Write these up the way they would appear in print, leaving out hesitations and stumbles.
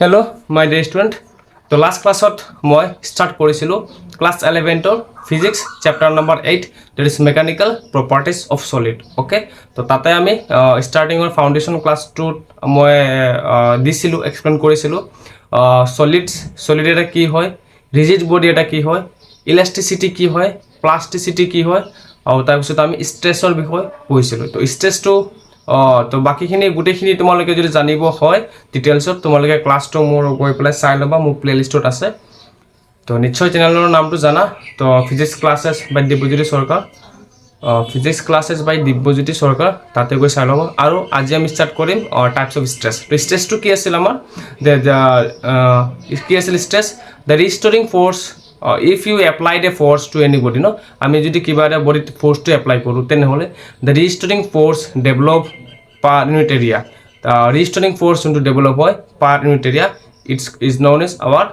Hello, my dear student. তো last ক্লাছত মই ষ্টাৰ্ট কৰিছিলোঁ ক্লাছ 11ৰ physics chapter number 8 that is mechanical properties of solid okay তো তাতে আমি ষ্টাৰ্টিঙৰ ফাউণ্ডেশ্যন ক্লাছটোত মই দিছিলোঁ এক্সপ্লেইন কৰিছিলোঁ ছলিড এটা কি হয় ৰিজিড বডি এটা কি হয় ইলাষ্টিচিটি কি হয় প্লাষ্টিচিটি কি হয় আৰু তাৰপিছত আমি ষ্ট্ৰেছৰ বিষয়ে পঢ়িছিলোঁ তো ষ্ট্ৰেছটো তো বাকীখিনি গোটেইখিনি তোমালোকে যদি জানিব হয় ডিটেইলছত তোমালোকে ক্লাছটো মোৰ গৈ পেলাই চাই ল'বা মোৰ প্লেলিষ্টত আছে তো নিশ্চয় চেনেলৰ নামটো জানা তো ফিজিক্স ক্লাছেছ বাই দিব্যজ্যোতি চৰকাৰ ফিজিক্স ক্লাছেছ বাই দিব্যজ্যোতি চৰকাৰ তাতে গৈ চাই ল'ব আৰু আজি আমি ষ্টাৰ্ট কৰিম টাইপছ অফ ষ্ট্ৰেছ তো ষ্ট্ৰেছটো কি আছিল আমাৰ কি আছিল stress the restoring force if you applied a force to anybody no আমি যদি কিবা এটা বডিত ফ'ৰ্চটো এপ্লাই কৰোঁ তেনেহ'লে the restoring force develop per unit area restoring force যোনটো ডেভেলপ হয় per unit area is known as our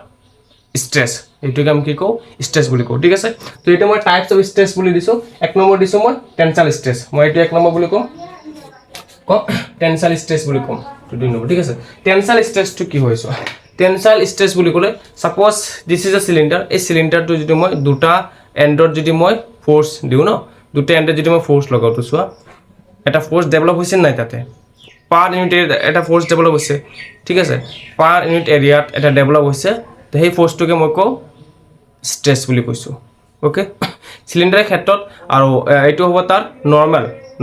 stress এইটোকে আমি কি কওঁ ষ্ট্ৰেছ বুলি কওঁ ঠিক আছে তো এইটো মই টাইপছ অফ ষ্ট্ৰেছ বুলি দিছোঁ এক নম্বৰ দিছোঁ মই টেনচাইল ষ্ট্ৰেছ মই এইটো এক নম্বৰ বুলি কওঁ টেনচাইল ষ্ট্ৰেছ বুলি ক'ম তো 2 নম্বৰ ঠিক আছে টেনচাইল ষ্ট্ৰেছটো কি হৈছে টেনচাইল ষ্ট্ৰেছ বুলি ক'লে suppose this is a cylinder এই সিলিন্ডারটো যদি মই দুটা এন্ডত যদি মই ফোর্স দিও ন দুটা এন্ডত যদি মই ফোর্স লগাও তো সোয়া এটা ফোর্স ডেভেলপ হৈছে নাই তাতে পার ইউনিট এটা ফোর্স ডেভেলপ হৈছে ঠিক আছে পার ইউনিট এরিয়াত এটা ডেভেলপ হৈছে তো সেই ফোর্সটোকে মই কওঁ স্ট্রেস বুলি কৈছো ওকে সিলিন্ডারের ক্ষেত্ৰত আৰু এইটো হ'ব তাৰ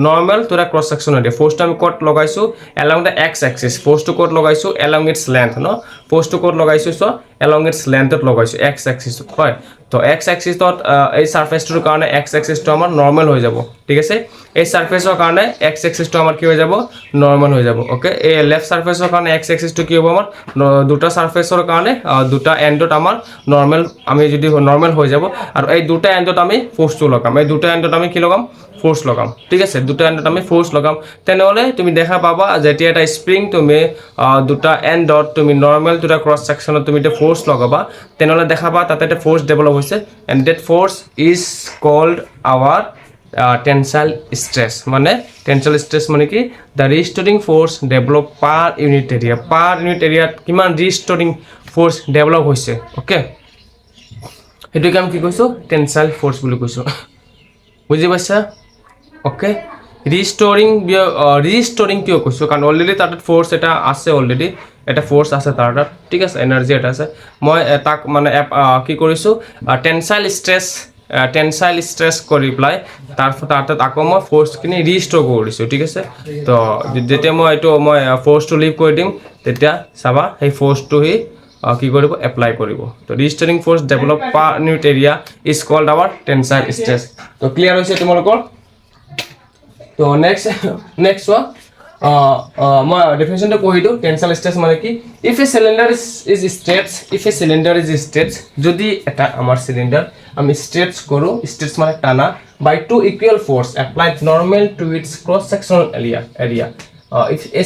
normal to the cross section area force to আমি কত লগাইছো along the x axis force to কত লগাইছো along its length no force to কত লগাইছো so along its length ত লগাইছো x axis হয় তো x axis ত এই সারফেস টোৰ কাৰণে x axis টো আমাৰ নৰমাল হৈ যাব ঠিক আছে এই সাৰফেসৰ কাৰণে x axis টো আমাৰ কি হৈ যাব নৰমাল হৈ যাব ওকে এই লেফট সাৰফেসৰ কাৰণে x axis টো কি হ'ব আমাৰ দুটা সাৰফেসৰ কাৰণে দুটা এন্ডত আমাৰ নৰমাল আমি যদি নৰমাল হৈ যাব আৰু এই দুটা এন্ডত আমি ফোর্স টো লগাম এই দুটা এন্ডত আমি কি লগাম ফোর্স লগাম ঠিক আছে দুটা এন্ডত আমি ফোর্স লগাম তেনেহলে তুমি দেখা পাবা যেতিয়া এটা স্প্রিং তুমি দুটা এন্ডত তুমি নরমাল দুটা ক্রস সেকশনত তুমি এটা ফোর্স লগাবা তেনেহলে দেখাবা তাতে এটা ফোর্স ডেভেলপ হৈছে and that force is called our tensile stress মানে টেনসাইল স্ট্রেস মানে কি the restoring force develop per unit এরিয়াত কিমান রিস্টোরিং ফোর্স ডেভেলপ হৈছে ওকে এটোকে আমি কি কৈছো টেনসাইল ফোর্স বুলি কৈছো বুঝি পাইছা ওকে রিস্টোরিং কিয় কৈছো কাৰণ অলৰেডি তাত ফোৰ্স এটা আছে অলৰেডি এটা ফোৰ্স আছে তাৰ ঠিক আছে এনাৰ্জি এটা আছে মই তাক মানে কি কৰিছো টেনসাইল স্ট্ৰেস কৰি প্লাই তাতে আকৌ মই ফোৰ্স কিনি ৰিস্টোৰ কৰিছো ঠিক আছে তো যেতিয়া মই এইটো মই ফোৰ্সটো লিভ কৰি দিম তেতিয়া চাবা সেই ফোৰ্সটো হি কি কৰিব এপ্লাই কৰিব তো restoring force develop per unit area is called our tensile stress তো ক্লিয়াৰ হৈছে তোমালোকৰ তো নেক্সট ওয়ান মই ডেফিনেশনটো পঢ়ি দিওঁ টেনসাইল স্ট্ৰেস মানে কি ইফ এ সিলিন্ডাৰ ইজ স্ট্ৰেটস যদি এটা আমাৰ সিলিন্ডাৰ আমি স্ট্ৰেটস কৰোঁ স্ট্রেটস মানে টানা by two equal force applied normal to its cross sectional area if a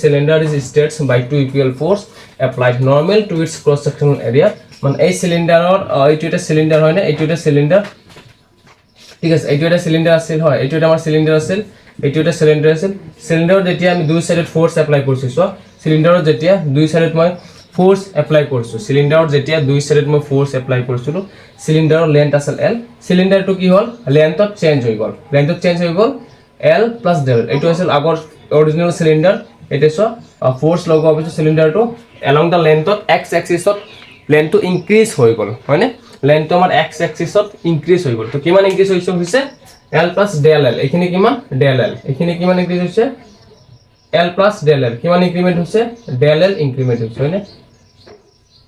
cylinder is stretched by two equal force applied normal to its cross sectional area মানে এই সিলিন্ডাৰৰ এইটো এটা সিলিন্ডাৰ হয় না এইটো এটা সিলিন্ডাৰ ঠিক আছে এইটো এটা সিলিন্ডাৰ আছিল হয় এইটো এটা আমাৰ সিলিন্ডাৰ আছিল এইটো এটা সিলিন্ডাৰ আছিল সিলিন্ডাৰত যেতিয়া আমি দুই সাইডত ফোৰ্স এপ্লাই কৰিছো সো সিলিন্ডাৰত যেতিয়া দুই সাইডত মই ফোৰ্স এপ্লাই কৰিছো সিলিন্ডাৰত যেতিয়া দুই সাইডত মই ফোৰ্স এপ্লাই কৰিছিলো সিলিন্ডাৰৰ লেন্থ আছিল l সিলিন্ডাৰটো কি হ'ল লেন্থত চেঞ্জ হৈ গ'ল L plus del এইটো আছিল আগৰ অৰিজিনাল সিলিন্ডাৰ এটা সো ফোৰ্স লগোৱা পিছত সিলিন্ডাৰটো along the length of x axis ত লেন্থটো ইনক্ৰিজ হৈ গ'ল হয়নে লেন্থটো আমাৰ x axis ত ইনক্রিজ হৈ গ'ল তো কিমান ইনক্রিজ হৈছে L plus del L এখিনি কিমান del L এখিনি কিমান ইনক্রিজ হৈছে L plus del L কিমান ইনক্রিমেন্ট হৈছে del L ইনক্রিমেন্ট হৈছে হয়নে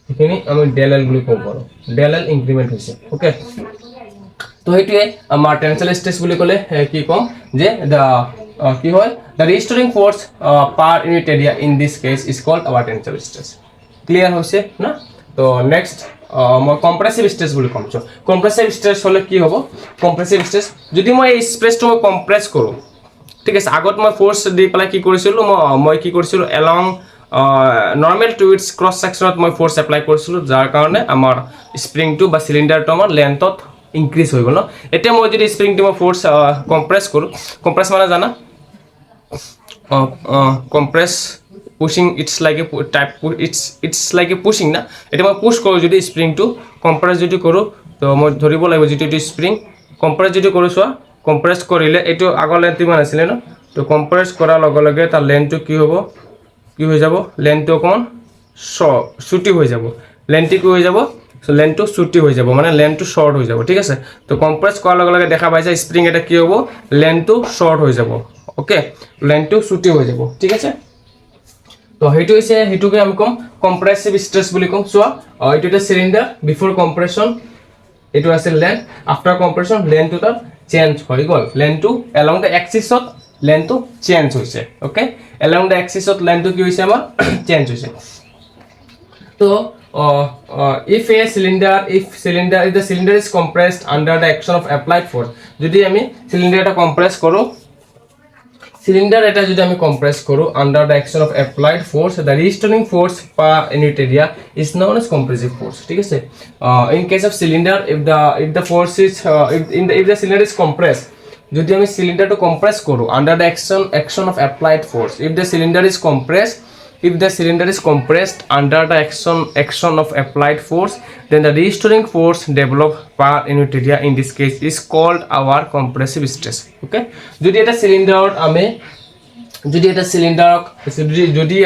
এখিনি আমি del L বুলি কওঁ পাৰো del L ইনক্ৰিমেন্ট হৈছে ওকে তো হেতুৱে আমাৰ টেনসাইল স্ট্রেস বুলি ক'লে কি কম যে কি হয় the restoring force per unit area in this case is called our tensile stress clear হৈছে না তো নেক্সট মই কম্প্রেসিভ স্ট্রেস বুলি কম কম্প্রেসিভ স্ট্রেস হলে কি হ'ব কম্প্রেসিভ স্ট্রেস যদি মই এই স্পেসটো মই কম্প্রেস কৰোঁ ঠিক আছে আগত মই ফোৰ্স দি পেলাই কি কৰিছিলো মই কি কৰিছিলো along নৰমাল টু ইটস ক্ৰস সেকশনত মই ফোৰ্স এপ্লাই কৰিছিলো যাৰ কাৰণে আমাৰ স্প্ৰিংটো বা সিলিন্ডাৰটো আমাৰ লেন্থত ইনক্ৰিজ হৈ গ'ল ন এতিয়া মই যদি স্প্ৰিংটো মই ফোৰ্স কম্প্ৰেস কৰোঁ কম্প্রেস মানে জানা compress pushing it's like a type it's like a pushing না এটা মই পুশ কৰোঁ যদি স্প্ৰিংটো কম্প্ৰেছ যদি কৰোঁ তো মই ধৰিব লাগিব যিটো এইটো স্প্ৰিং কম্প্ৰেছ যদি কৰোঁ চোৱা কম্প্ৰেছ কৰিলে এইটো আগৰ লেন্থটো ইমান আছিলে ন তো কম্প্ৰেছ কৰাৰ লগে লগে তাৰ লেন্থটো কি হ'ব কি হৈ যাব লেন্থটো অকণমান চুটি হৈ যাব লেন্থটো কি হৈ যাব লেন্থটো চুটি হৈ যাব মানে লেন্থটো শৰ্ট হৈ যাব ঠিক আছে তো কম্প্ৰেছ কৰাৰ লগে লগে দেখা পাইছে স্প্ৰিং এটা কি হ'ব লেন্থটো শৰ্ট হৈ যাব ওকে লেন্থটো চুটি হৈ যাব ঠিক আছে তো হেতু হৈছে হেতুকে আমি কম কম্প্ৰেছিভ স্ট্ৰেছ বুলি কম চোৱা এইটো এটা সিলিন্ডাৰ বিফৰ কম্প্ৰেছন এইটো আছে লেন্থ আফটাৰ কম্প্ৰেছন লেন্থটো তাৰ চেঞ্জ হৈ গ'ল লেন্থটো এলং দ্য এক্সিছত লেন্থটো চেঞ্জ হৈছে ওকে এলং দ্য এক্সিছত লেন্থটো কি হৈছে আমাৰ চেঞ্জ হৈছে তো if the cylinder is compressed under the action of applied force যদি আমি সিলিন্ডার এটা কম্প্রেস করো সিলিন্ডার এটা যদি আমি কম্প্রেস করো under the action of applied force the restoring force per unit area is known as compressive force ঠিক আছে in case of cylinder if the force is if the cylinder is compressed যদি আমি সিলিন্ডারটো compress করো under the action of applied force if the cylinder is compressed under the action of applied force then the restoring force developed per unit area in this case is called our compressive stress okay যদি এটা সিলিন্ডারত আমি যদি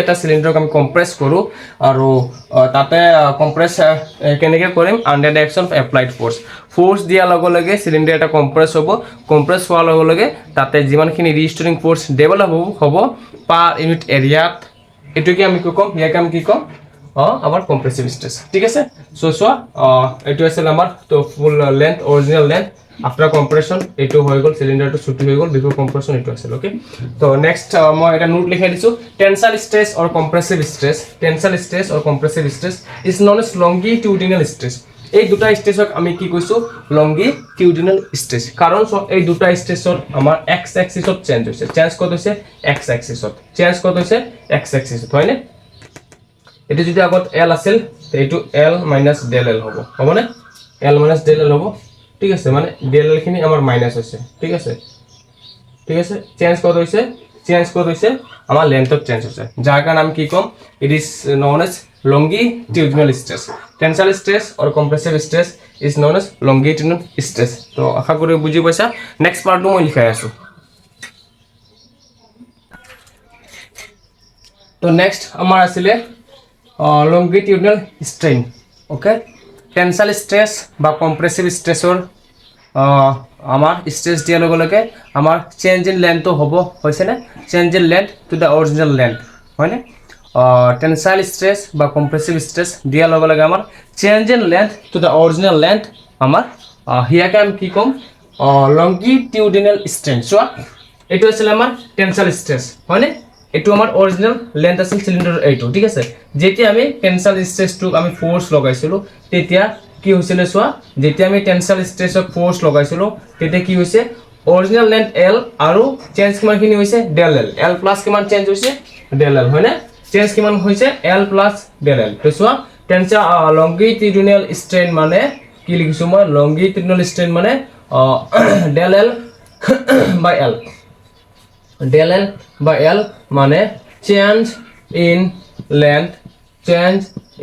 এটা সিলিন্ডারক আমি compress কৰো আৰু তাতে কম্প্ৰেস কেনেকৈ কৰিম under the action of applied force দিয়াৰ লগে লগে সিলিন্ডাৰ এটা কম্প্ৰেস হ'ব কম্প্ৰেস হোৱাৰ লগে লগে তাতে যিমানখিনি ৰিষ্টৰিং ফোৰ্স ডেভেলপ হ'ব পাৰ ইউনিট এৰিয়াত এটুকি আমি কি কম ইয়াকে আমি কি কম আমার কম্প্রেসিভ স্ট্রেস ঠিক আছে সো এটু আছিল আমার তো full length original length after compression এটু হৈ গল সিলিন্ডারটো ছুটি হৈ গল বিফোর কম্প্রেশন এটু আছিল ওকে তো নেক্সট মই এটা নোট লিখাই দিছো tensile stress or compressive stress is known as longitudinal stress এই দুটা স্ট্রেসক আমি কি কইছো লংগিটিউডিনাল স্ট্রেস কারণ এই দুটা স্ট্রেসত আমার এক্স এক্সিসত চেঞ্জ হৈছে চেঞ্জ কত হৈছে এক্স এক্সিসত চেঞ্জ কত হৈছে এক্স এক্সিসত হয়নে এটা যদি আগত এল আছিল তো এইটো এল মাইনাস ডেল এল হ'ব না এল মাইনাস ডেল এল হ'ব ঠিক আছে মানে ডেল এল খিনি আমার মাইনাস হৈছে ঠিক আছে চেঞ্জ কত হৈছে আমার লেন্থত চেঞ্জ হৈছে যার কারণে আমি কি come it is known as longitudinal stress tensile stress or compressive stress is known as longitudinal stress তো আশা করি বুঝি পাইছা নেক্সট পার্টটো মই লিখাই আছো তো নেক্সট আমার আসলে longitudinal strain okay tensile stress বা কম্প্রেসিভ স্ট্ৰেসৰ আমাৰ স্ট্ৰেস দিয়াৰ লগে লগে আমার চেঞ্জ ইন লেন্থ হ'ব হৈছে না change in length to the original length হয় না টেনসাইল স্ট্রেস বা কম্প্রেসিভ স্ট্রেস দিয়াৰ লগে লগে আমাৰ change in length to the original length আমাৰ হিয়াকে আমি কি কম লংগিটিউডিনাল স্ট্ৰেন চোৱা এইটো আছিল আমাৰ টেনসাইল স্ট্ৰেস হয়নে এইটো আমাৰ অৰিজিনাল লেন্থ আছিল সিলিন্ডাৰৰ এইটো ঠিক আছে যেতিয়া আমি টেনসাইল স্ট্ৰেসটো আমি ফোৰ্স লগাইছিলো তেতিয়া কি হৈছিল চোৱা যেতিয়া আমি টেনসাইল স্ট্ৰেসক ফোৰ্স লগাইছিলো তেতিয়া কি হৈছে অৰিজিনাল লেন্থ এল আৰু চেঞ্জ কিমানখিনি হৈছে ডেল এল এল প্লাস কিমান চেঞ্জ হৈছে ডেল এল হয়নে চেঞ্জ কিমান হৈছে এল প্লাস ডেল এল তো চোৱা টেনসাইল লংগিটিউডিনাল স্ট্রেন মানে কি লিখিছো মই লংগিটিউডিনাল স্ট্রেন মানে del L by L del L by L মানে change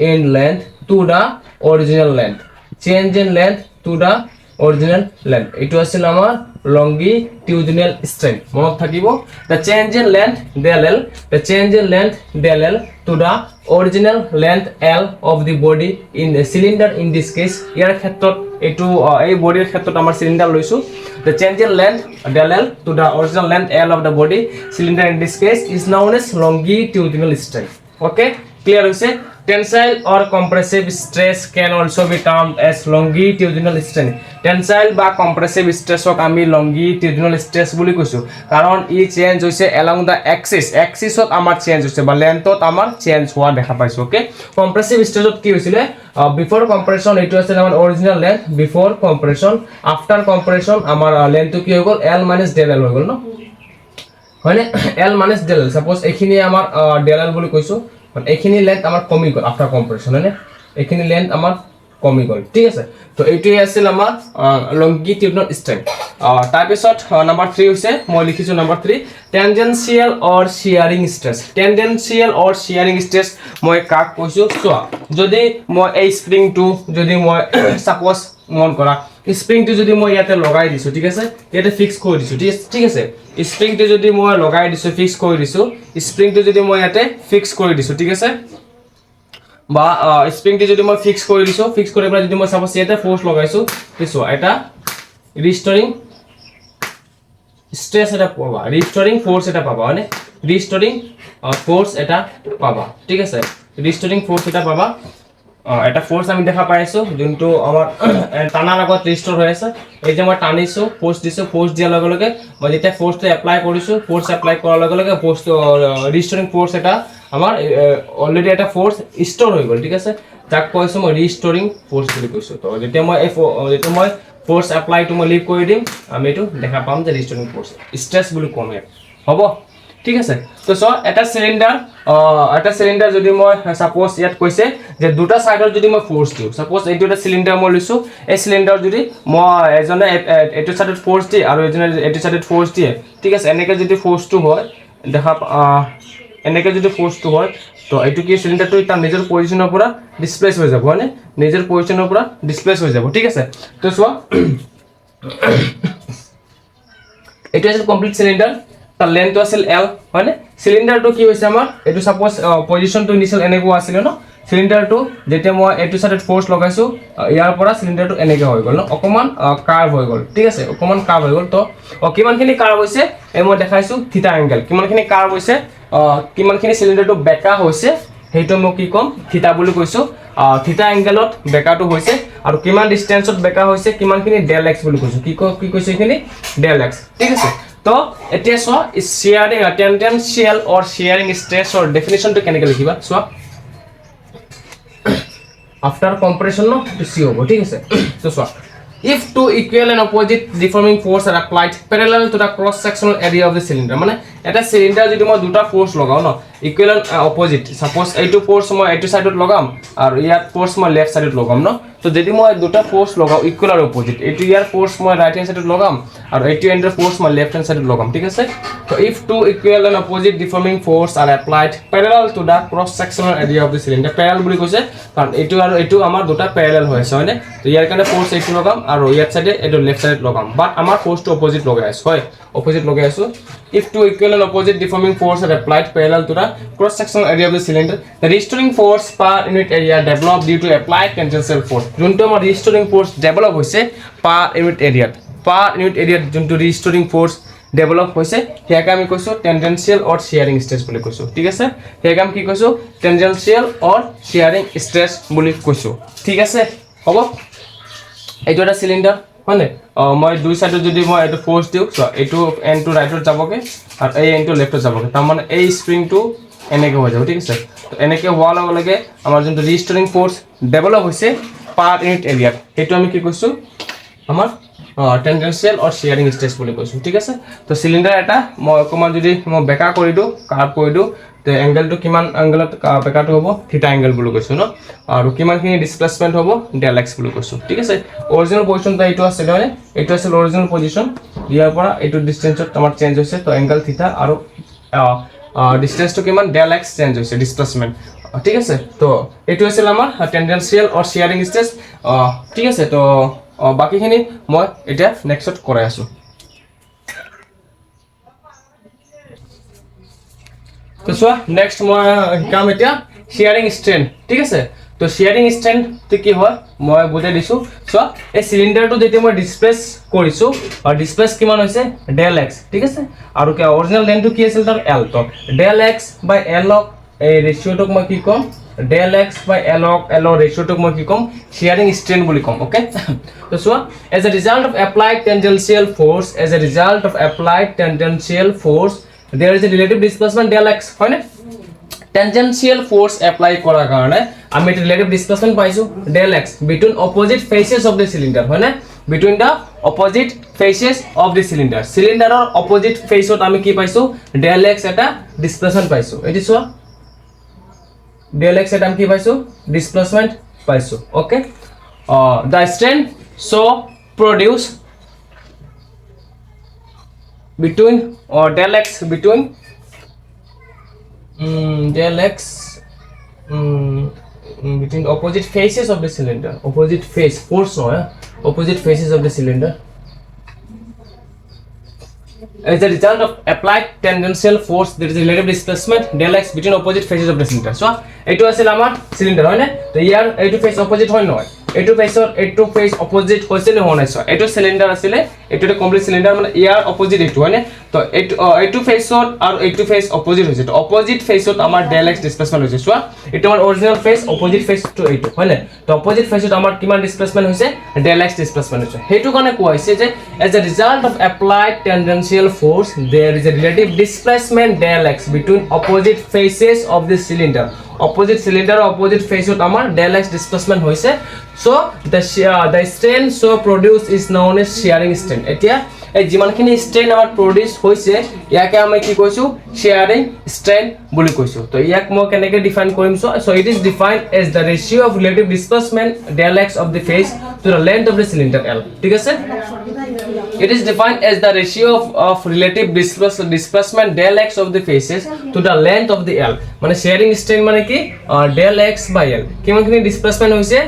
in length to the original length change in length to the original length এটো আছিল আমাৰ longitudinal strain মনত থাকিব the change in length del L to the original length L of the body in the cylinder in this case ইয়াৰ ক্ষেত্ৰত এটো এই বডিৰ ক্ষেত্ৰত আমাৰ সিলিন্ডার লৈছো the change in length del L to the original length L of the body cylinder in this case is known as longitudinal strain okay clear হৈছে tensile or compressive stress can also be termed as longitudinal strain tensile বা compressive stress ক আমি longitudinal stress বুলি কৈছো কাৰণ ই change হৈছে along the axis ত আমাৰ change হৈছে বা লেন্থত আমাৰ চেঞ্জ হোৱা দেখা পাইছো ওকে compressive stress ত কি হৈছিলে before compression এটো আছিল আমাৰ original length before compression after compression আমাৰ লেন্থটো কি হৈ গল l del l হৈ গল ন হয়নে l del l suppose এখিনি আমাৰ del l বুলি কৈছো মানে এখিনি লেন্থ আমাৰ কমি গল আফটাৰ কম্প্ৰেশন হয়নে এখিনি লেন্থ আমাৰ কমি গ'ল ঠিক আছে তো এইটোৱে আছিল আমাৰ লংগিটিউডনেল ষ্ট্ৰেংথ তাৰপিছত নাম্বাৰ 3 হৈছে মই লিখিছো নাম্বাৰ 3 টেনজেনচিয়েল অৰ শিয়াৰিং ষ্ট্ৰেছ টেনজেনচিয়েল অৰ শিয়াৰিং ষ্ট্ৰেছ মই কাক কৈছো চোৱা যদি মই এই স্প্ৰিংটো যদি মই সাপোজ মন কৰা স্প্ৰিংটো যদি মই ইয়াতে লগাই দিছো ঠিক আছে ইয়াতে ফিক্স কৰি দিছো ঠিক আছে স্প্ৰিংটো যদি মই লগাই দিছো ফিক্স কৰি দিছো স্প্ৰিংটো যদি মই ইয়াতে ফিক্স কৰি দিছো ঠিক আছে বা স্প্ৰিংটো যদি মই ফিক্স কৰি দিছো ফিক্স কৰি পেলাই যদি মই সাপোজ ইয়াতে ফোৰ্স লগাইছো কিছু এটা ৰিস্টোৰিং স্ট্ৰেছ এটা পাবা ৰিস্টোৰিং ফোৰ্স এটা পাবা মানে ৰিস্টোৰিং ফোৰ্স এটা পাবা ঠিক আছে ৰিস্টোৰিং ফোৰ্স এটা পাবা এটা ফোৰ্স আমি দেখা পাইছো যোনটো আমাৰ টানাৰ আগত ৰিস্টোৰ হৈ আছে এই যে মই টানিছো ফোৰ্স দিছো ফোৰ্স দিয়াৰ লগে লগে মই যেতিয়া ফোৰ্সটো এপ্লাই কৰিছো ফোৰ্স এপ্লাই কৰাৰ লগে লগে ফোৰ্স ৰিস্টোৰিং ফোৰ্স এটা আমাৰ অলৰেডি এটা ফোৰ্স ষ্ট'ৰ হৈ গ'ল ঠিক আছে যাক কৈছো মই ৰিস্টোৰিং ফোৰ্স বুলি কৈছো তো যেতিয়া মই ফোৰ্স এপ্লাই টু মই লিভ কৰি দিম আমি এটো দেখা পাম যে ৰিস্টোৰিং ফোৰ্স স্ট্ৰেছ বুলি কমে হ'ব ঠিক আছে তো সো এটা সিলিন্ডাৰ যদি মই সাপোজ ইয়াত কৈছে যে দুটা সাইডৰ যদি মই ফোর্স দিও সাপোজ এইটো এটা সিলিন্ডার মই লৈছো এই সিলিন্ডার যদি মই এজনে এটো সাইডত ফোর্স দি আৰু এজনে এটো সাইডত ফোর্স দিয়ে ঠিক আছে এনেকে যদি ফোর্সটো হয় দেখা এনেকে যদি ফোর্সটো হয় তো এইটো কি সিলিন্ডারটো তাৰ নিজৰ পজিশনৰ পৰা ডিসপ্লেস হৈ যাব মানে নিজৰ পজিশনৰ পৰা ডিসপ্লেস হৈ যাব ঠিক আছে তো সো এইটো আছে কমপ্লিট সিলিন্ডার তাৰ লেন্থ আছিল L হয় নে সিলিন্ডাৰটো কি হৈছে আমাৰ এটো সাপোজ পজিশনটো ইনিশিয়াল এনেকো আছিল ন সিলিন্ডাৰটো যেতিয়া মই এটো সাইডত ফোৰ্স লগাইছো ইয়াৰ পৰা সিলিন্ডারটো এনেকে হৈ গ'ল ন অকমান কার্ভ হৈ গ'ল ঠিক আছে অকমান কার্ভ হৈ গ'ল তো কিমানখিনি কার্ভ হৈছে এই মই দেখাইছো থিটা এংগল কিমানখিনি কার্ভ হৈছে কিমানখিনি সিলিন্ডারটো বেকা হৈছে হেইটো মই কি কম থিটা বুলি কৈছো থিটা এংগলত বেকাটো হৈছে আৰু কিমান ডিসটেন্সত বেকা হৈছে কিমানখিনি ডেল x বুলি কৈছো কি কৈছো এখিনি ডেল x ঠিক আছে তো এতিয়া so shearing tangential or shearing stress অর ডেফিনিশন তো কেনেকৈ লিখিবা so after compression no to see হ'ব ঠিক আছে তো so if two equal and opposite deforming force are applied parallel to the cross sectional area of the cylinder মানে এটা সিলিন্ডার যদি মই দুটা ফোর্স লগাও ন ইকুয়াল এন্ড অপোজিট সাপোজ এইটো ফোর্স মই এইটো সাইডত লগাম আৰু ইয়াত ফোর্স মই লেফট সাইডত লগাম ন তো যদি মই দুটা ফোর্স লগাও ইকুয়াল আৰু অপোজিট এইটো ইয়াৰ ফোৰ্স মই ৰাইট হ্যান্ড সাইডত লগাম আৰু এইটো এন্ডৰ ফোর্স মই লেফট হ্যান্ড সাইডত লগাম ঠিক আছে তো if two equal and opposite deforming force are applied parallel to the cross sectional area of the cylinder parallel বুলি কৈছে কাৰণ এইটো আৰু এইটো আমাৰ দুটা প্যাৰালাল হৈ আছে হয়নে তো ইয়াৰ কাৰণে ফোৰ্স এইটো লগাম আৰু ইয়াত সাইডে এইটো লেফট সাইডত লগাম বাট আমাৰ ফোর্সটো অপোজিট লগাই আছে হয় opposite লগাই আছো if two equal and opposite deforming force are applied parallel to the cross sectional area of the cylinder the restoring force per unit area developed due to applied tangential force যোনটো আমাৰ restoring force develop হৈছে per unit area যোনটো restoring force develop হৈছে হেয়াক আমি কৈছো tangential or shearing stress বুলি কৈছো ঠিক আছে হেয়াক আমি কি কৈছো tangential or shearing stress বুলি কৈছো ঠিক আছে হ'ব এইটো এটা সিলিন্ডার মানে মই দুই সাইডত যদি মই এটো ফোর্স দিও সো এটো এন্ড টু রাইটত যাবগে আর এই এন্ড টু লেফটত যাবগে তার মানে এই স্প্রিংটো এনেকে হৈ যাব ঠিক আছে তো এনেকে হোৱাৰ লগে লগে আমাৰ যোনটো ৰিস্টোৰিং ফোৰ্স ডেভেলপ হৈছে পাৰ ইউনিট এৰিয়া হেতু আমি কি কৈছো আমাৰ টেনজেনচিয়েল অৰ শিয়াৰিং স্ট্ৰেস বুলি কৈছো ঠিক আছে তো সিলিন্ডাৰ এটা মই অকমান যদি মই বেকা কৰি দিও কাৰ্ভ কৰি দিও তে এংগেলটো কিমান এংগেলত বেকাটো হ'ব থিটা এংগেল বুলি কৈছো ন আৰু কিমানখিনি ডিসপ্লেসমেন্ট হ'ব ডেল x বুলি কৈছো ঠিক আছে অৰিজিনাল পজিশনটা এইটো আছে মানে এইটো আছে অৰিজিনাল পজিশন ইয়াৰ পৰা এইটো ডিসটেন্সত আমাৰ চেঞ্জ হৈছে তো এংগেল থিটা আৰু ডিসটেন্সটো কিমান ডেল x চেঞ্জ হৈছে ডিসপ্লেসমেন্ট ঠিক আছে তো এইটো আছিল আমাৰ টেনজেনচিয়েল অৰ শিয়াৰিং স্ট্ৰেস ঠিক আছে তো বাকিখিনি মই এটা নেক্সট কৰাই আছো তো সো নেক্সট মই কাম এটা শিয়ারিং স্ট্রেন ঠিক আছে তো শিয়ারিং স্ট্রেন তে কি হয় মই বুজাই দিছো সো এই সিলিন্ডারটো যেতে মই ডিসপ্লেস কৰিছো আৰু ডিসপ্লেস কিমান হৈছে ডেল x ঠিক আছে আৰু কি অৰিজিনাল লেন্থটো কি আছিল তাৰ l তো ডেল x বাই l এই ৰেশিওটোক মই কি কম del x by l ratio to মই কি কম shearing strain বুলি কম ওকে তো so as a result of applied tangential force there is a relative displacement del x হয় না tangential force apply কৰাৰ কাৰণে আমি এটা relative displacement পাইছো del x between opposite faces of the cylinder হয় না between the opposite faces of the cylinder opposite face ত আমি কি পাইছো del x এটা displacement পাইছো এটি সো del x এটা আমি কি পাইছো ডিসপ্লেসমেন্ট পাইছো okay the strain so produce between del x between del x between opposite faces of the cylinder, opposite face force no, opposite faces of the cylinder as a result of applied tangential force there is a relative displacement del x between opposite faces of the cylinder. So etu asil amar cylinder hoy na, to here etu face opposite hoy noy, etu face opposite hoisile honai. So etu cylinder asile, etu to complete cylinder mane here opposite etu hoy na, to etu face aru etu face opposite hoise, to opposite face amar del x displacement hoise. So etu amar original face opposite face to etu hoy na, to opposite face amar kiman displacement hoise, del x displacement hoise. Hetu kone koa hoise je as a result of applied tangential force there is a relative displacement del x between opposite faces of the cylinder. Opposite cylinder opposite face amar del x displacement hoise. So the strain so produced is known as shearing strain. Etia এই যিমানখিনি strain আমাৰ produce হৈছে ইয়াকে আমি কি কৈছো shearing strain বুলি কৈছো. তো ইয়াক মই কেনেকৈ ডিফাইন কৰিম? So it is defined as the ratio of relative displacement del x of the face to the length of the cylinder L. ঠিক আছে? It is defined as the ratio of relative displacement del x of the faces to the length of the L. মানে shearing strain মানে কি del x by L. কিমানখিনি displacement হৈছে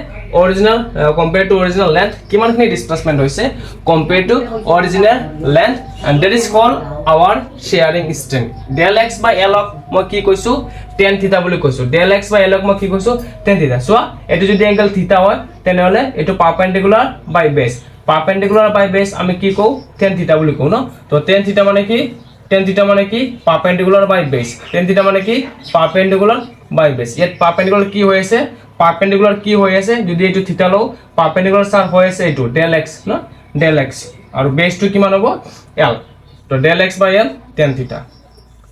original compared to original length, কিমানখিনি displacement হৈছে compared to original length, and that is called our shearing strain. del x by L ক মই কি কৈছো tan theta বুলি কৈছো. del x by L ক মই কি কৈছো tan theta. So এটো যদি angle theta হয় তেনেহলে এটো perpendicular by base, perpendicular by base আমি কি কও tan theta বুলি কও ন. তো tan theta মানে কি, tan theta মানে কি perpendicular by base, tan theta মানে কি perpendicular by base. ইয়াত perpendicular কি হৈ আছে, perpendicular কি হৈ আছে যদি এটো theta লও, perpendicular স্যার হৈ আছে এটো del x ন, del x আৰু base টো কিমান হ'ব L. তো del x by L tan theta.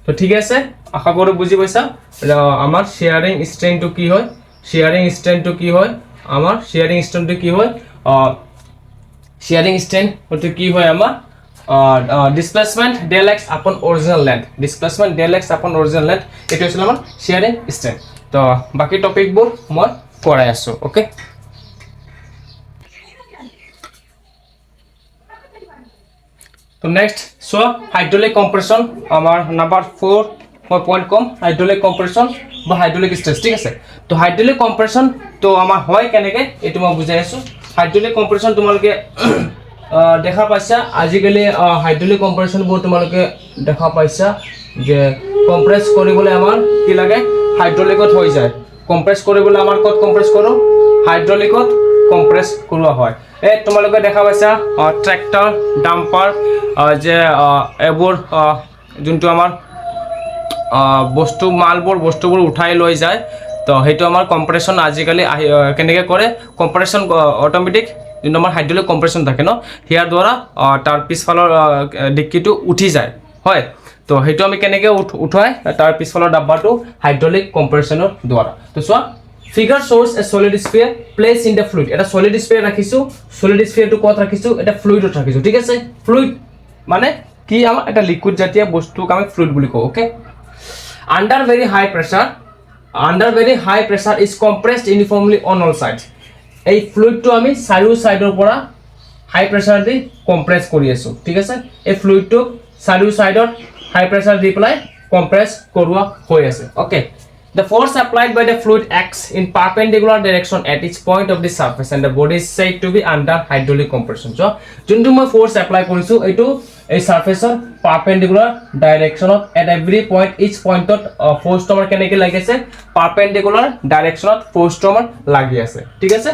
তো ঠিক আছে, আশা কৰো বুজি পাইছা আমাৰ shearing strain টো কি হয়, shearing strain টো কি হয়, আমাৰ shearing strain টো কি হয়, shearing strain হতে কি হয় আমাৰ displacement del x upon original length, displacement del x upon original length এটো আছিল আমাৰ shearing strain. তো বাকি টপিক বোৰ মই কৰাই আছো ওকে। তো নেক্সট সো হাইড্রোলিক কম্প্রেশন আমার নাম্বার 4 মই পয়েন্ট কম হাইড্রোলিক কম্প্রেশন বা হাইড্রোলিক স্ট্রেস। ঠিক আছে, তো হাইড্রোলিক কম্প্রেশন তো আমার হয় কেনেকে এটো মই বুজাই আছো। হাইড্রোলিক কম্প্রেশন তোমালোকে দেখা পাইছা আজিকালি হাইড্রোলিক কম্প্রেশন বোৰ তোমালোকে দেখা পাইছা যে কম্প্ৰেস কৰিবলৈ আমাৰ কি লাগে হাইড্ৰোলিকত হৈ যায়। কম্প্ৰেস কৰিবলৈ আমাৰ কত কম্প্ৰেস কৰো হাইড্ৰোলিকত কম্প্ৰেস কৰোৱা হয়। এই তোমালোকে দেখা পাইছা ট্ৰেক্টৰ ডাম্পাৰ যে এবোৰ যোনটো আমাৰ বস্তুবোৰ উঠাই লৈ যায়, তো সেইটো আমাৰ কম্প্ৰেশন আজিকালি কেনেকৈ কৰে কম্প্ৰেশন অটোমেটিক যোনটো আমাৰ হাইড্ৰোলিক কম্প্ৰেশন থাকে ন হিয়াৰ দ্বাৰা তাৰ পিছফালৰ ডিক্কিটো উঠি যায় হয়। তো সেইটো আমি কেনেকৈ উঠাই তাৰ পিছফালৰ ডাব্বাটো হাইড্ৰোলিক কম্প্ৰেশনৰ দ্বাৰা। তো চোৱা figure shows a solid sphere placed in the fluid. এটা solid sphere ৰাখিছো, solid sphere টো কত ৰাখিছো এটা ফ্লুইডত ৰাখিছো। ঠিক আছে, ফ্লুইড মানে কি আমাৰ এটা লিকুইড জাতীয় বস্তুক আমি ফ্লুইড বুলি কওঁ okay. Under very high pressure is compressed uniformly on all sides. এই ফ্লুইডটো আমি চাৰিও সাইডৰ পৰা হাই প্ৰেসাৰ দি কম্প্ৰেস কৰি আছো। ঠিক আছে, এই ফ্লুইডটো চাৰিও সাইডত হাই প্ৰেসাৰ দি পেলাই কম্প্ৰেস কৰোৱা হৈ আছে okay. The force applied by the fluid acts in perpendicular direction at each point of the surface and the body is said to be under hydraulic compression. So, যোনটো মই force apply কৰিছো এইটো এই সাৰফেসৰ perpendicular directionত at every point each pointত force তোমাৰ কেনেকৈ লাগি আছে perpendicular directionত force তোমাৰ লাগি আছে। ঠিক আছে,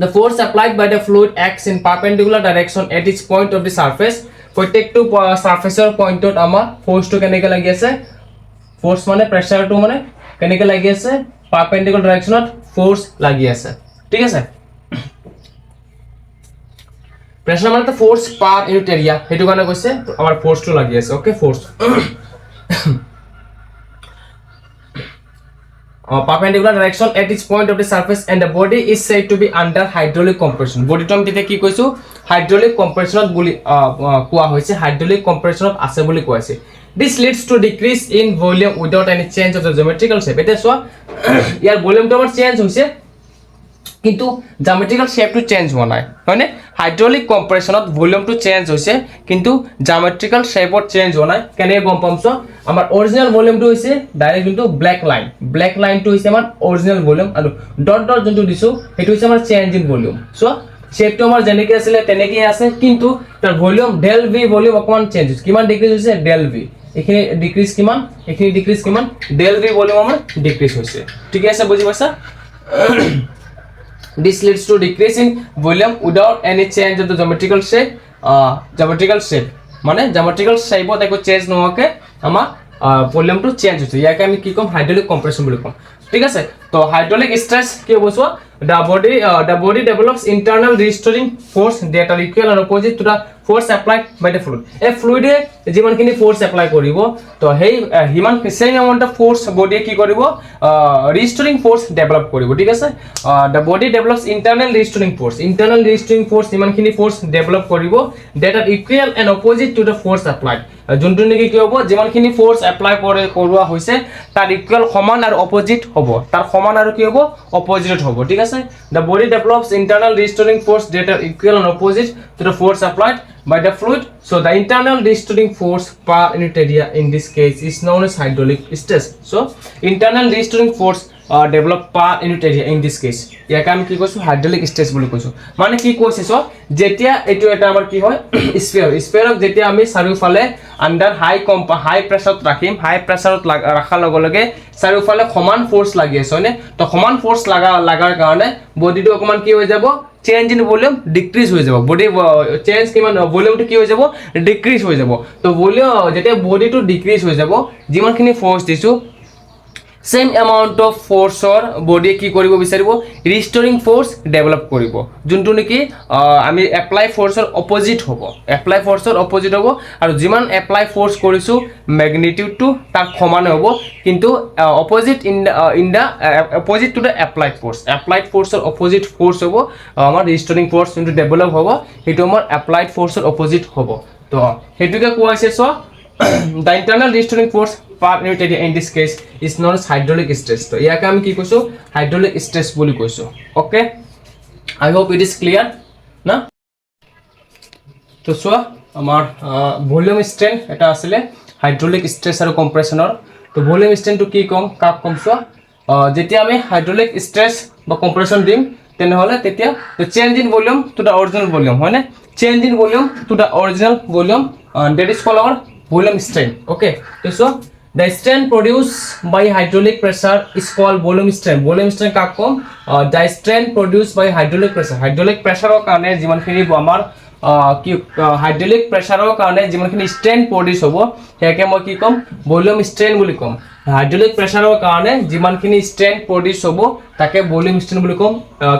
the force applied by the fluid acts in perpendicular direction at each point of the surface. প্ৰত্যেকটো সাৰফেসৰ পইণ্টত আমাৰ ফোর্সটো কেনেকৈ লাগি আছে, ফোর্স মানে প্রেসারটো মানে কেনেকৈ লাগি আছে পারপেন্ডিকুলার ডাইরেকশনত ফোর্স লাগি আছে। ঠিক আছে, প্রেসার মানে তো ফোর্স পার ইউনিট এরিয়া, হেতু কাৰণে কৈছে আমাৰ ফোর্সটো লাগি আছে okay. Force perpendicular direction at each point of the surface and the body is said to be under hydraulic compression. Body to আমি তেতিয়া কি কৈছো hydraulic compression বুলি কোৱা হৈছে, hydraulic compression আছে বুলি কোৱা হৈছে। This leads to decrease in volume without any change of the geometrical shape. এটা সোয়া ইয়াৰ ভলিউমটো আমাৰ চেঞ্জ হৈছে কিন্তু জামেট্ৰিকেল শ্বেপটো চেঞ্জ হোৱা নাই হয়নে হাইড্ৰলিক কম্প্ৰেছনত ভলিউমটো চেঞ্জ হৈছে কিন্তু জামেট্ৰিকেল শ্বেপত চেঞ্জ হোৱা নাই কেনেকৈ গম পাম চ আমাৰ অৰিজিনেল ভলিউমটো হৈছে ডাইৰেক্ট যোনটো ব্লেক লাইনটো হৈছে আমাৰ অৰিজিনেল ভলিউম আৰু ডট ডট যোনটো দিছোঁ সেইটো হৈছে আমাৰ চেঞ্জ ইন ভলিউম চ শ্বেপটো আমাৰ যেনেকৈ আছিলে তেনেকৈ আছে কিন্তু তাৰ ভলিউম ডেল ভি ভলিউম অকণমান চেঞ্জ হৈছে কিমান ডিক্ৰিজ হৈছে ডেল ভি এইখিনি ডিক্ৰিজ কিমান এইখিনি ডিক্ৰিজ কিমান ডেল ভি ভলিউম আমাৰ ডিক্ৰিজ হৈছে ঠিক আছে বুজি পাইছা This leads to decrease in volume without any change of the geometrical shape. মানে geometrical shape ত একো চেঞ্জ নোহোৱাকৈ আমাৰ ভলিউমটো চেঞ্জ হৈছে ইয়াকে আমি কি ক'ম হাইড্ৰলিক কম্প্ৰেছন বুলি ক'ম ঠিক আছে তো হাইড্ৰলিক ষ্ট্ৰেছ কি হ'ব চোৱা the body develops internal restoring force that are equal and opposite to the force applied by the fluid এই ফ্লুইডে যিমানখিনি ফোর্স এপ্লাই কৰিব তো সেই হিমান সেম এমাউন্ট অফ ফোৰ্স বডিয়ে কি কৰিব ৰিস্টোৰিং ফোৰ্স ডেভেলপ কৰিব ঠিক আছে the body develops internal restoring force যিমানখিনি ফোৰ্স ডেভেলপ কৰিব that are equal and opposite to the force applied যোনটো নেকি কি হ'ব যিমানখিনি ফোর্স এপ্লাই কৰোৱা হৈছে তাৰ ইকুৱেল সমান আৰু অপোজিট হ'ব তাৰ সমান আৰু কি হ'ব অপোজিট হ'ব ঠিক আছে the body develops internal restoring force that are equal and opposite to the force applied by the fluid so the internal restoring force per unit area in this case is known as hydraulic stress so internal restoring force develop per unit area in this case ইয়াকে আমি কি কৈছো hydraulic স্ট্ৰেছ বুলি কৈছো মানে কি কৈছে so যেতিয়া এটো এটা আমাৰ কি হয় স্ফিয়াৰক যেতিয়া আমি চাৰিওফালে আন্ডাৰ হাই প্ৰেছাৰত ৰাখিম হাই প্ৰেছাৰত ৰাখাৰ লগে লগে চাৰিওফালে সমান ফোৰ্স লাগি আছে হয়নে তো সমান ফোৰ্স লাগাৰ কাৰণে বডিটো অকমান কি হৈ যাব চেঞ্জ ইন ভলিউম ডিক্রিজ হৈ যাব বডি চেঞ্জ কিমান ভলিউমটো কি হৈ যাব ডিক্রিজ হৈ যাব তো ভলিউম যেতিয়া বডিটো ডিক্রিজ হৈ যাব যিমানখিনি ফোর্স দিছো সেম এমাউন্ট অফ ফোৰ্সৰ বডিয়ে কি কৰিব বিচাৰিব ৰিস্টোৰিং ফোৰ্স ডেভেলপ কৰিব যোনটো নেকি আমি এপ্লাই ফোৰ্সৰ অপোজিট হ'ব আৰু যিমান এপ্লাই ফোৰ্স কৰিছো ম্যাগনিটিউডটো তাৰ সমান হ'ব কিন্তু opposite in the opposite to the applied ফোৰ্সৰ অপোজিট ফোৰ্স হ'ব আমাৰ ৰিস্টোৰিং ফোৰ্স যোনটো ডেভেলপ হ'ব সেইটো আমাৰ এপ্লাইড ফোৰ্সৰ অপোজিট হ'ব তো হেতুকে কোৱা হৈছে so the internal restoring force per unit area in this case is known as hydraulic stress তো ইয়াকে আমি কি কৈছো hydraulic stress বুলি কৈছো okay I hope it is clear না তো সোয়া আমাৰ ভলিউম স্ট্ৰেন এটা আছিল হাইড্ৰলিক স্ট্ৰেছ আৰু কম্প্ৰেছনৰ তো ভলিউম স্ট্ৰেনটো কি কম কাক কম সোয়া যেতিয়া আমি হাইড্ৰলিক স্ট্ৰেছ বা কম্প্ৰেছন দিম তেনেহলে তেতিয়া change in volume to the original volume হয় না change in volume to the original volume that is called our volume strain okay so the strain produced by hydraulic pressure is called volume strain কাক কম the strain produced by hydraulic pressure কাৰণে যিমানখিনি আমাৰ কি hydraulic প্ৰেছাৰৰ কাৰণে যিমানখিনি strain produce হ'ব হেকে মই কি কম ভলিউম strain বুলি কম হাইড্ৰলিক প্ৰেছাৰৰ কাৰণে যিমানখিনি strain produce হ'ব তাকে ভলিউম strain বুলি কম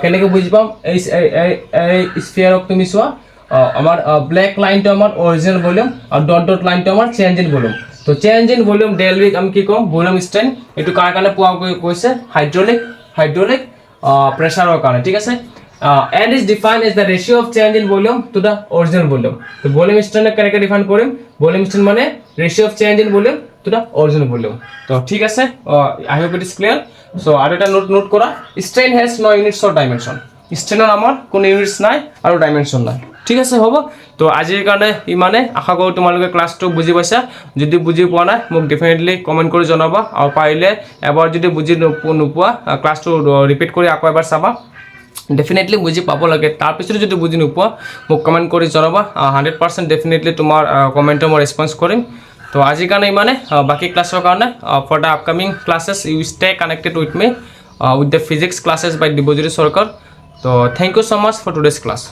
কেনেকৈ বুজি পাম এই স্ফিয়াৰক তুমি চোৱা আমাৰ ব্ল্যাক লাইনটো আমাৰ অৰিজিনেল ভলিউম আৰু ডট ডট লাইনটো আমাৰ চেঞ্জ ইন ভলিউম তো change in volume del V আমি কি কম ভলিউম স্ট্ৰেন এটো কাৰ কাৰণে পোৱা গৈছে হাইড্ৰলিক প্ৰেছাৰৰ কাৰণে ঠিক আছে and is defined as the ratio of change in volume to the original volume তো ভলিউম স্ট্ৰেন কেনেকৈ ডিফাইন কৰিম ভলিউম স্ট্ৰেন মানে ratio of change in volume to the original volume তো ঠিক আছে I hope it is clear so আৰু এটা note কৰা strain has no units or dimension স্ট্ৰেনৰ আমাৰ কোনো ইউনিটস নাই আৰু ডাইমেনশন নাই ঠিক আছে হ'ব তো আজিৰ কাৰণে ইমানে আশা কৰো তোমালোকে ক্লাসটো বুজি পাইছা যদি বুজি পোৱা নাই মোক ডেফিনেটলি কমেন্ট কৰি জনাবা আৰু পাৰিলে এবাৰ যদি বুজি নোপোৱা ক্লাসটো ৰিপিট কৰি আকৌ এবাৰ চাবা ডেফিনেটলি বুজি পাব লাগে তাৰ পিছত যদি বুজি নোপোৱা মোক কমেন্ট কৰি জনাবা 100% ডেফিনেটলি তোমাৰ কমেন্টৰ মই ৰেসপন্স কৰিম তো আজিৰ কাৰণে ইমানে বাকি ক্লাসৰ কাৰণে for the upcoming classes you stay connected with me with the physics classes by Dibojyoti Sarkar so thank you so much for today's class